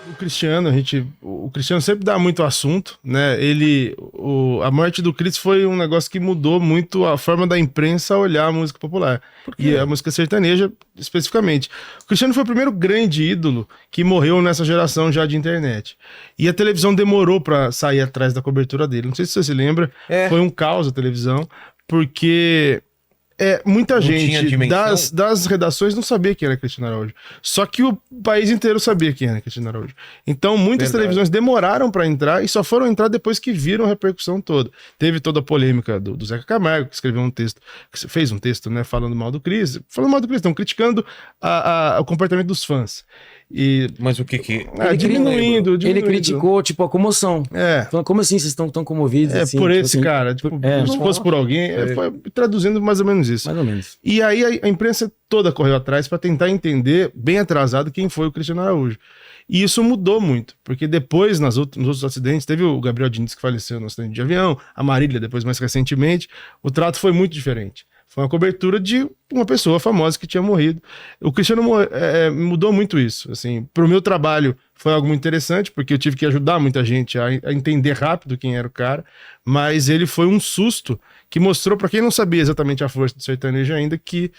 O Cristiano sempre dá muito assunto, né? A morte do Cris foi um negócio que mudou muito a forma da imprensa olhar a música popular. Por E quê? a música sertaneja, especificamente. O Cristiano foi o primeiro grande ídolo que morreu nessa geração já de internet. E a televisão demorou pra sair atrás da cobertura dele. Não sei se você se lembra, É. foi um caos a televisão, porque muita Não tinha gente dimensão? das redações não sabia quem era Cristiano Araújo. Só que o país inteiro sabia quem era Cristiano Araújo. Então, muitas Verdade. televisões demoraram para entrar e só foram entrar depois que viram a repercussão toda. Teve toda a polêmica do Zeca Camargo, que escreveu um texto, que fez um texto, né, falando mal do Cris. Falando mal do Cris, não, criticando o comportamento dos fãs. E Mas o que que... diminuindo. Ele criticou, tipo, a comoção. Falando, como assim vocês estão tão comovidos? assim, por tipo esse assim, cara. Tipo, se fosse Nossa. por alguém, foi traduzindo mais ou menos isso. Mais ou menos. E aí a imprensa toda correu atrás para tentar entender, bem atrasado, quem foi o Cristiano Araújo. E isso mudou muito, porque depois, nos outros acidentes, teve o Gabriel Diniz que faleceu no acidente de avião, a Marília depois mais recentemente, o trato foi muito diferente. Foi uma cobertura de uma pessoa famosa que tinha morrido. O Cristiano mudou muito isso. Assim, pro meu trabalho foi algo muito interessante, porque eu tive que ajudar muita gente a entender rápido quem era o cara, mas ele foi um susto que mostrou para quem não sabia exatamente a força do sertanejo ainda que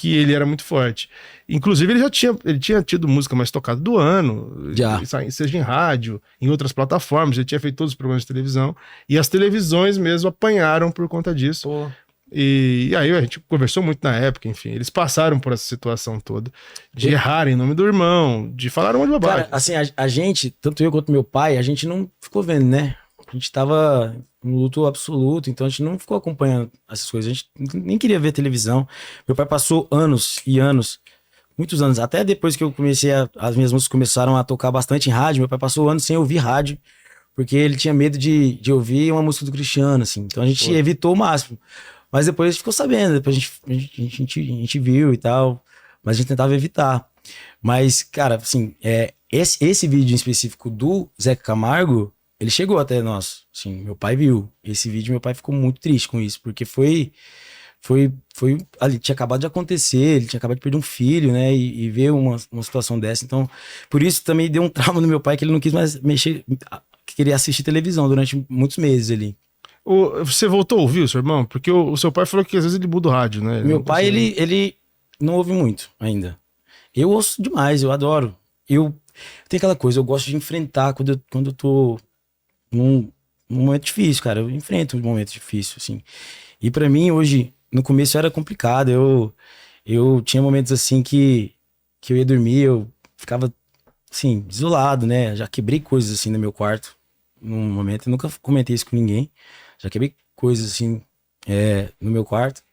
ele era muito forte. Inclusive ele tinha tido música mais tocada do ano, Já. seja em rádio, em outras plataformas, ele tinha feito todos os programas de televisão e as televisões mesmo apanharam por conta disso. Pô. E aí a gente conversou muito na época, enfim, eles passaram por essa situação toda de errar em nome do irmão, de falar um monte de bobagem. Cara, assim, a gente, tanto eu quanto meu pai, a gente não ficou vendo, né? A gente tava no luto absoluto, então a gente não ficou acompanhando essas coisas. A gente nem queria ver televisão. Meu pai passou anos e anos, muitos anos, até depois que eu comecei as minhas músicas começaram a tocar bastante em rádio, meu pai passou anos sem ouvir rádio, porque ele tinha medo de ouvir uma música do Cristiano, assim. Então a gente evitou o máximo. Mas depois a gente ficou sabendo, depois a gente viu e tal, mas a gente tentava evitar. Mas, cara, assim, esse vídeo em específico do Zeca Camargo, ele chegou até nós, assim, meu pai viu esse vídeo, meu pai ficou muito triste com isso, porque ali, tinha acabado de acontecer, ele tinha acabado de perder um filho, né, e ver uma situação dessa, então, por isso também deu um trauma no meu pai, que ele não quis mais mexer, que queria assistir televisão durante muitos meses ali. Você voltou a ouvir o seu irmão? Porque o seu pai falou que às vezes ele muda o rádio, né? Meu pai, ele não ouve muito ainda. Eu ouço demais, eu adoro. Tem aquela coisa, eu gosto de enfrentar quando eu tô num momento difícil, cara. Eu enfrento um momento difícil, assim. E pra mim, hoje, no começo era complicado. Eu tinha momentos assim que eu ia dormir, eu ficava, assim, desolado, né? Já quebrei coisas assim no meu quarto, num momento. Eu nunca comentei isso com ninguém. Já quebrei coisas assim no meu quarto.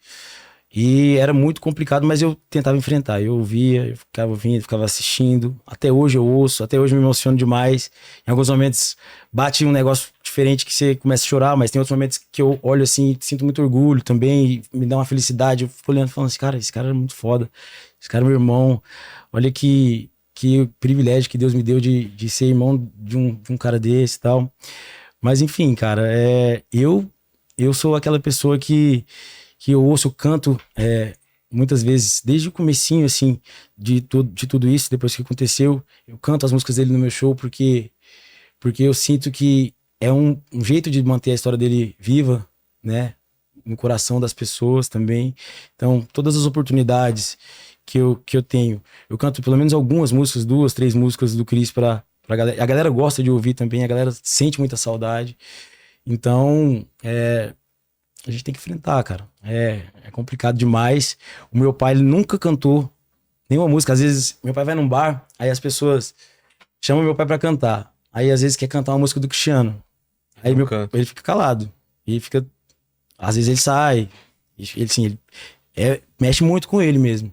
E era muito complicado, mas eu tentava enfrentar. Eu ouvia, eu ficava ouvindo, ficava assistindo. Até hoje eu ouço, até hoje eu me emociono demais. Em alguns momentos bate um negócio diferente que você começa a chorar, mas tem outros momentos que eu olho assim e sinto muito orgulho também, e me dá uma felicidade. Eu fico olhando e falando assim, cara, esse cara é muito foda. Esse cara é meu irmão. Olha que privilégio que Deus me deu de ser irmão de um cara desse e tal. Mas enfim, cara, eu sou aquela pessoa que eu ouço, eu canto muitas vezes, desde o comecinho, assim, de tudo isso, depois que aconteceu, eu canto as músicas dele no meu show porque eu sinto que é um jeito de manter a história dele viva, né, no coração das pessoas também. Então, todas as oportunidades que eu tenho, eu canto pelo menos algumas músicas, 2, 3 músicas do Cris pra galera. A galera gosta de ouvir também, a galera sente muita saudade. Então, a gente tem que enfrentar, cara. É complicado demais. O meu pai, ele nunca cantou nenhuma música. Às vezes, meu pai vai num bar, aí as pessoas chamam meu pai pra cantar. Aí, às vezes, quer cantar uma música do Cristiano. Aí, ele fica calado. E fica... Às vezes, ele sai. Ele, assim, mexe muito com ele mesmo.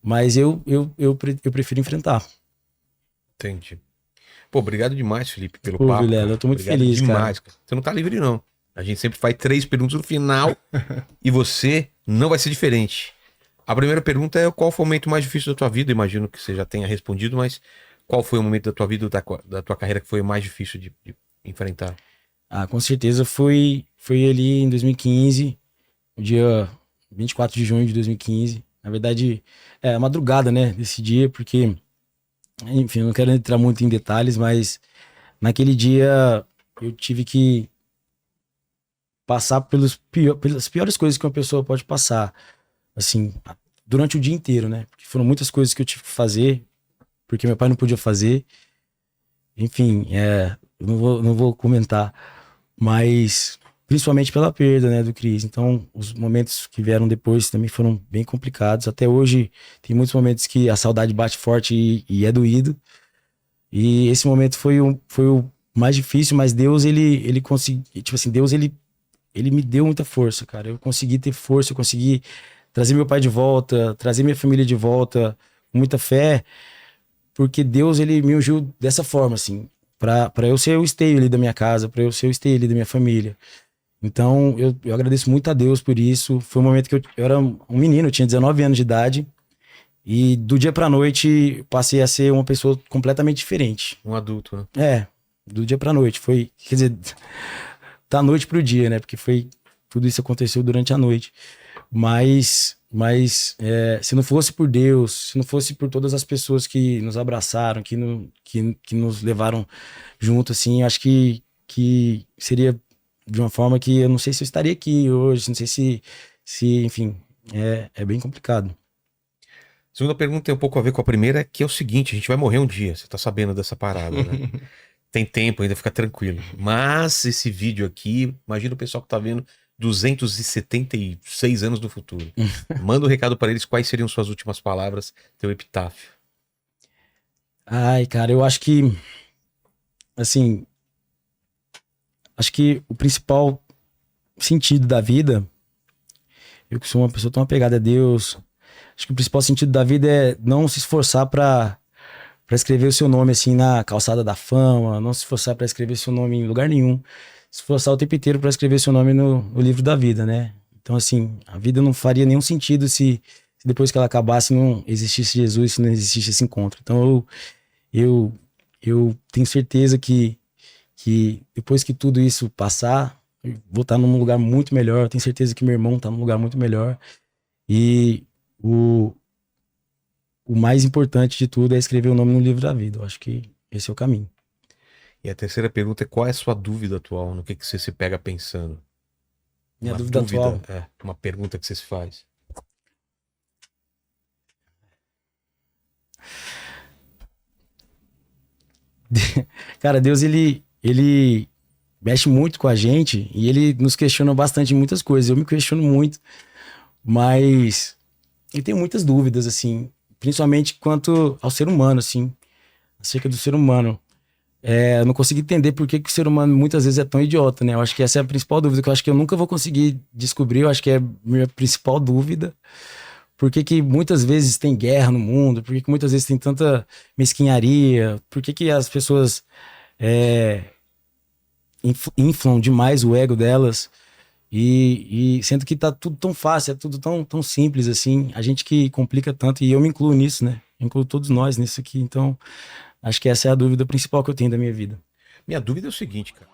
Mas eu prefiro enfrentar. Entendi. Pô, obrigado demais, Felipe, pelo Pô, papo. Vilela, eu tô muito Obrigado feliz, demais, cara. Você não tá livre, não. A gente sempre faz 3 perguntas no final e você não vai ser diferente. A primeira pergunta é qual foi o momento mais difícil da tua vida? Imagino que você já tenha respondido, mas qual foi o momento da tua vida, da tua carreira que foi o mais difícil de enfrentar? Ah, com certeza foi ali em 2015, no dia 24 de junho de 2015. Na verdade, a madrugada, né, desse dia, porque Enfim, eu não quero entrar muito em detalhes, mas naquele dia eu tive que passar pelas piores coisas que uma pessoa pode passar, assim, durante o dia inteiro, né? Porque foram muitas coisas que eu tive que fazer, porque meu pai não podia fazer. Enfim, eu não vou comentar, mas principalmente pela perda, né, do Cris. Então, os momentos que vieram depois também foram bem complicados. Até hoje, tem muitos momentos que a saudade bate forte e é doído. E esse momento foi o mais difícil, mas Deus, ele conseguiu, tipo assim, Deus, ele me deu muita força, cara. Eu consegui ter força, eu consegui trazer meu pai de volta, trazer minha família de volta, com muita fé, porque Deus, ele me ungiu dessa forma, assim, pra eu ser o esteio ali da minha casa, pra eu ser o esteio ali da minha família. Então, eu agradeço muito a Deus por isso. Foi um momento que eu era um menino, eu tinha 19 anos de idade, e do dia pra noite passei a ser uma pessoa completamente diferente. Um adulto, né? Do dia pra noite. Foi, quer dizer, da noite pro dia, né? Porque tudo isso aconteceu durante a noite. Mas se não fosse por Deus, se não fosse por todas as pessoas que nos abraçaram, que nos levaram junto, assim, eu acho que seria de uma forma que eu não sei se eu estaria aqui hoje, não sei se enfim, é bem complicado. Segunda pergunta tem um pouco a ver com a primeira, que é o seguinte: a gente vai morrer um dia, você tá sabendo dessa parada, né? Tem tempo ainda, fica tranquilo. Mas esse vídeo aqui, imagina o pessoal que tá vendo 276 anos no futuro. Manda um recado para eles, quais seriam suas últimas palavras, teu epitáfio. Ai, cara, eu acho que, assim, acho que o principal sentido da vida, eu que sou uma pessoa tão apegada a Deus, acho que o principal sentido da vida é não se esforçar pra escrever o seu nome assim na calçada da fama, não se esforçar pra escrever seu nome em lugar nenhum, se esforçar o tempo inteiro pra escrever seu nome no livro da vida, né? Então, assim, a vida não faria nenhum sentido se depois que ela acabasse não existisse Jesus, se não existisse esse encontro. Então, eu tenho certeza que depois que tudo isso passar, eu vou estar num lugar muito melhor. Eu tenho certeza que meu irmão está num lugar muito melhor. E o mais importante de tudo é escrever o nome no livro da vida. Eu acho que esse é o caminho. E a terceira pergunta é: qual é a sua dúvida atual? No que você se pega pensando? Minha Uma dúvida atual. uma pergunta que você se faz. Cara, Deus, ele mexe muito com a gente e ele nos questiona bastante em muitas coisas. Eu me questiono muito, mas eu tenho muitas dúvidas, assim, principalmente quanto ao ser humano, assim, acerca do ser humano. Eu não consigo entender por que o ser humano muitas vezes é tão idiota, né? Eu acho que essa é a principal dúvida, que eu acho que eu nunca vou conseguir descobrir. Eu acho que é a minha principal dúvida. Por que que muitas vezes tem guerra no mundo? Por que que muitas vezes tem tanta mesquinharia? Por que que as pessoas é, inflam demais o ego delas? E sendo que tá tudo tão fácil, é tudo tão simples assim. A gente que complica tanto, e eu me incluo nisso, né? Eu incluo todos nós nisso aqui. Então, acho que essa é a dúvida principal que eu tenho da minha vida. Minha dúvida é o seguinte, cara.